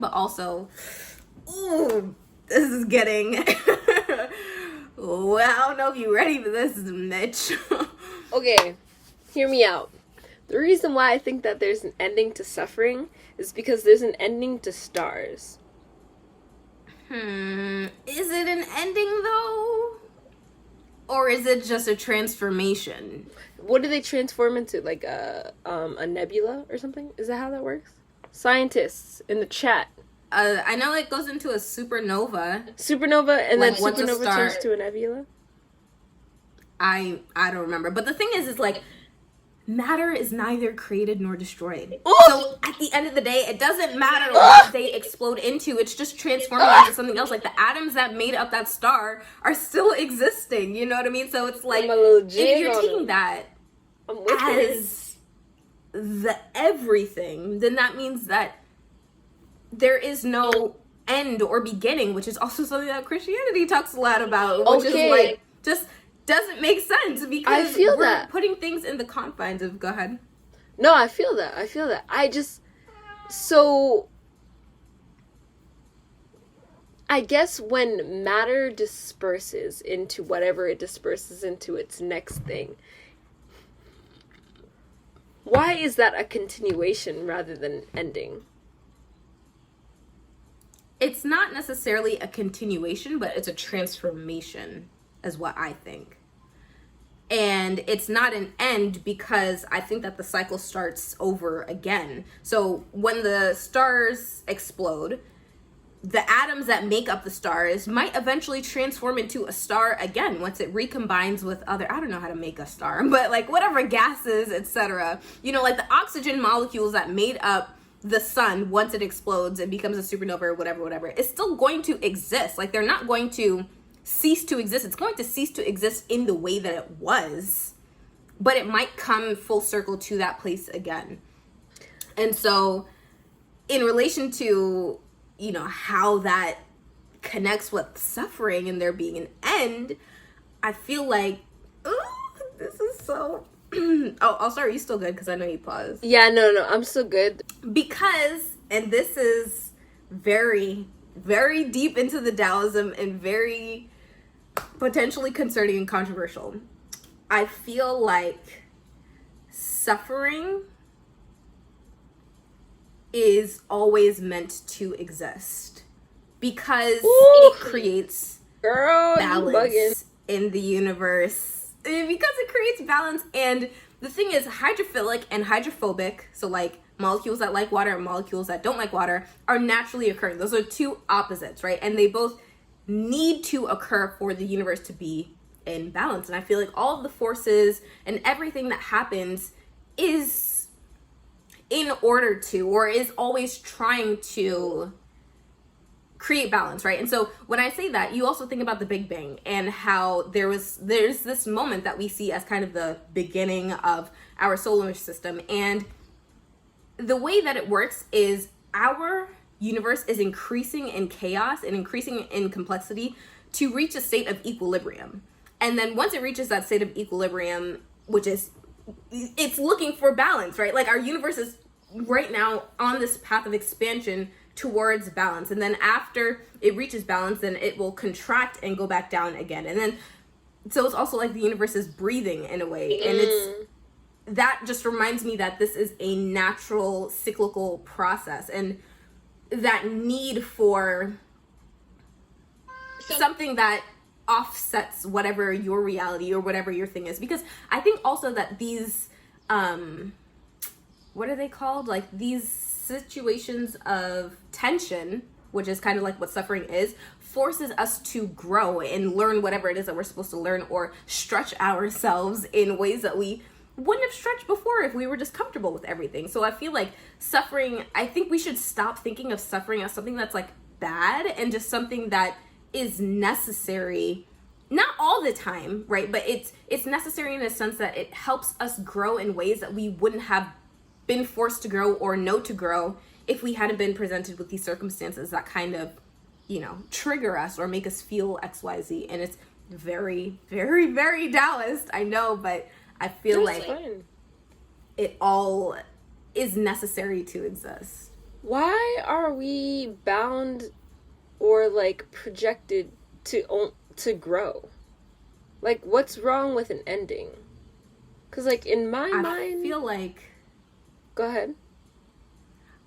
but also, ooh, this is getting... Well, I don't know if you're ready for this, Mitch. Okay, hear me out. The reason why I think that there's an ending to suffering is because there's an ending to stars. Is it an ending, though? Or is it just a transformation? What do they transform into? Like a nebula or something? Is that how that works? Scientists in the chat. I know it goes into a supernova. Supernova, and Like, then once a supernova star- turns to a nebula? I don't remember. But the thing is like, matter is neither created nor destroyed. Ooh! So at the end of the day, it doesn't matter what they explode into. It's just transforming into something else. Like, the atoms that made up that star are still existing. You know what I mean? So it's like, I'm a little if jig you're on taking them. that I'm with it. as the everything, then that means that there is no end or beginning, which is also something that Christianity talks a lot about, which is like, just doesn't make sense, because I feel we're that. putting things in the confines of... Go ahead. No, I feel that. So I guess when matter disperses into whatever it disperses into its next thing, why is that a continuation rather than ending? It's not necessarily a continuation, but it's a transformation, is what I think. And it's not an end, because I think that the cycle starts over again. So when the stars explode, the atoms that make up the stars might eventually transform into a star again once it recombines with other... I don't know how to make a star, but like whatever gases, etc. You know, like the oxygen molecules that made up the sun, once it explodes and becomes a supernova or whatever, is still going to exist. Like, they're not going to cease to exist. It's going to cease to exist in the way that it was, but it might come full circle to that place again. And so in relation to, you know, how that connects with suffering and there being an end, I feel like, ooh, this is so... Oh, I'll start. Are you still good? Because I know you paused. Yeah, no, I'm still good. Because, and this is very, very deep into the Taoism and very potentially concerning and controversial, I feel like suffering is always meant to exist, because it creates balance in the universe. Because it creates balance. And the thing is, hydrophilic and hydrophobic, so like molecules that like water and molecules that don't like water, are naturally occurring. Those are two opposites, right? And they both need to occur for the universe to be in balance. And I feel like all of the forces and everything that happens is in order to, or is always trying to create balance, right? And so when I say that, you also think about the Big Bang and how there's this moment that we see as kind of the beginning of our solar system. And the way that it works is our universe is increasing in chaos and increasing in complexity to reach a state of equilibrium. And then once it reaches that state of equilibrium, which is, it's looking for balance, right? Like, our universe is right now on this path of expansion towards balance, and then after it reaches balance, then it will contract and go back down again. And then, so it's also like the universe is breathing in a way, and it's, that just reminds me that this is a natural cyclical process, and that need for something that offsets whatever your reality or whatever your thing is. Because I think also that these what are they called, like these situations of tension, which is kind of like what suffering is, forces us to grow and learn whatever it is that we're supposed to learn, or stretch ourselves in ways that we wouldn't have stretched before if we were just comfortable with everything. So I feel like suffering, I think we should stop thinking of suffering as something that's like bad, and just something that is necessary, not all the time, right? But it's necessary in a sense that it helps us grow in ways that we wouldn't have been forced to grow or know to grow if we hadn't been presented with these circumstances that kind of, you know, trigger us or make us feel XYZ. And it's very, very, very Taoist, I know, but I feel like it all is necessary to exist. why are we bound or like projected to grow? Like, what's wrong with an ending? Because, like, in my mind, I feel like, go ahead.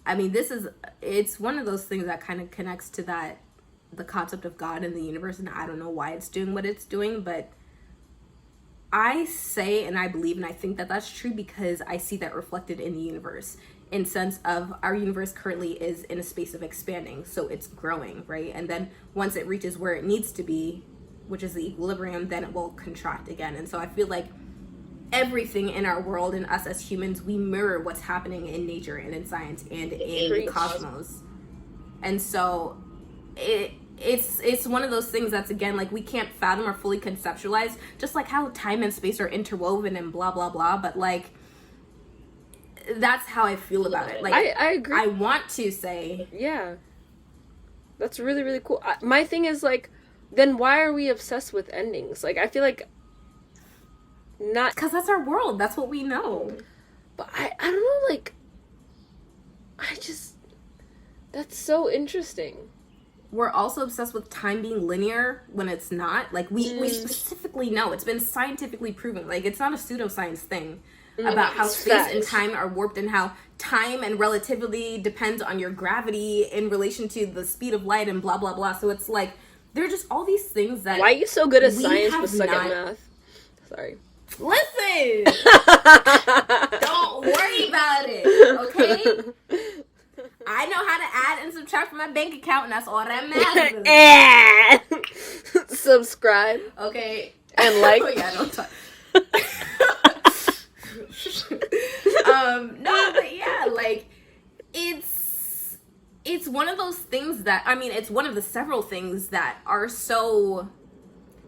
I mean, it's one of those things that kind of connects to the concept of God and the universe, and I don't know why it's doing what it's doing, but I say and I believe and I think that that's true because I see that reflected in the universe, in sense of our universe currently is in a space of expanding, so it's growing, right? And then once it reaches where it needs to be, which is the equilibrium, then it will contract again. And so I feel like everything in our world and us as humans, we mirror what's happening in nature and in science and in the cosmos. And so it's one of those things that's, again, like, we can't fathom or fully conceptualize, just like how time and space are interwoven and blah blah blah, but like, that's how I feel about it. Like, I agree. I want to say, yeah, that's really, really cool. My thing is, like, then why are we obsessed with endings? Like, I feel like not... Because that's our world. That's what we know. But I don't know, like, I just... That's so interesting. We're also obsessed with time being linear when it's not. Like, we specifically know. It's been scientifically proven. Like, it's not a pseudoscience thing about how space and time are warped and how time and relativity depends on your gravity in relation to the speed of light and blah, blah, blah. So it's like, there are just all these things that... Why are you so good at science but suck at math? Sorry. Listen! Don't worry about it, okay? I know how to add and subtract from my bank account, and that's all that matters. Subscribe. Okay. And like. Oh, yeah, don't talk. No, but yeah, like, it's one of those things that, I mean, it's one of the several things that are so,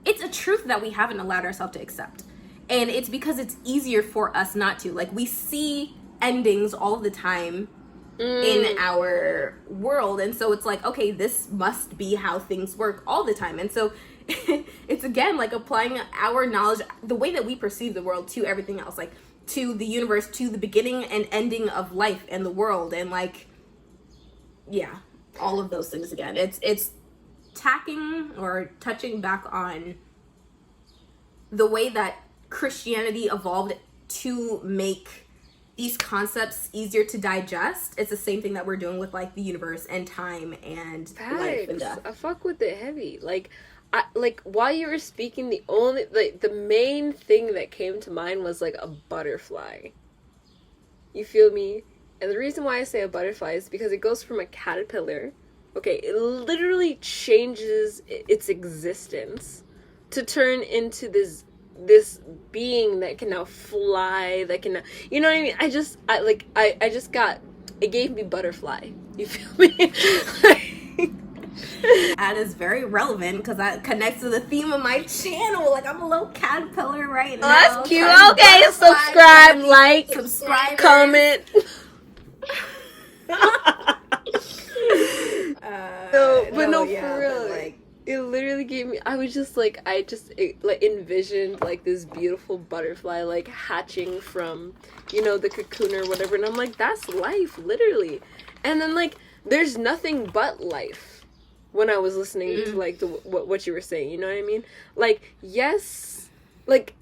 it's a truth that we haven't allowed ourselves to accept. And it's because it's easier for us not to. Like, we see endings all the time in our world. And so it's like, okay, this must be how things work all the time. And so it's, again, like, applying our knowledge, the way that we perceive the world, to everything else. Like, to the universe, to the beginning and ending of life and the world. And, like, yeah, all of those things again. It's tacking or touching back on the way that Christianity evolved to make these concepts easier to digest. It's the same thing that we're doing with, like, the universe and time and life and death. I fuck with it heavy. Like, while you were speaking, the main thing that came to mind was, like, a butterfly. You feel me? And the reason why I say a butterfly is because it goes from a caterpillar. Okay, it literally changes its existence to turn into this being that can now fly, that can now, you know what I mean? I just got, it gave me butterfly. You feel me? That is very relevant because that connects to the theme of my channel. Like, I'm a little caterpillar right now. Oh, that's cute. Okay, subscribe, like, comment. For real, like, it literally gave me, I envisioned, like, this beautiful butterfly, like, hatching from, you know, the cocoon or whatever, and I'm like, that's life, literally. And then, like, there's nothing but life when I was listening to, like, what you were saying, you know what I mean? Like, yes, like,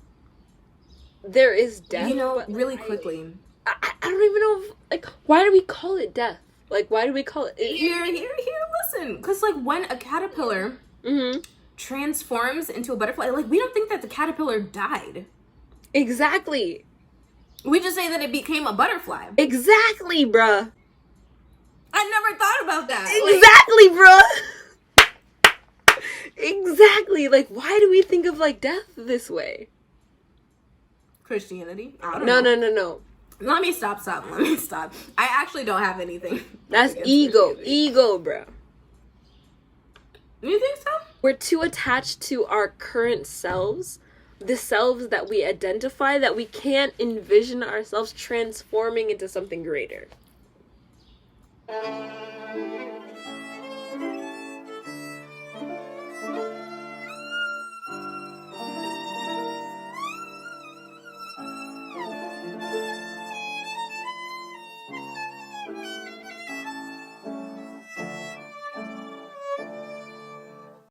there is death. You know, really quickly, I don't even know if, like, why do we call it death? Like, why do we call it... Here, listen. Because, like, when a caterpillar transforms into a butterfly, like, we don't think that the caterpillar died. Exactly. We just say that it became a butterfly. Exactly, bruh. I never thought about that. Exactly, bruh. Exactly. Like, why do we think of, like, death this way? Christianity? I don't know. No. Let me stop. I actually don't have anything. That's ego, bro. You think so? We're too attached to our current selves, the selves that we identify, that we can't envision ourselves transforming into something greater.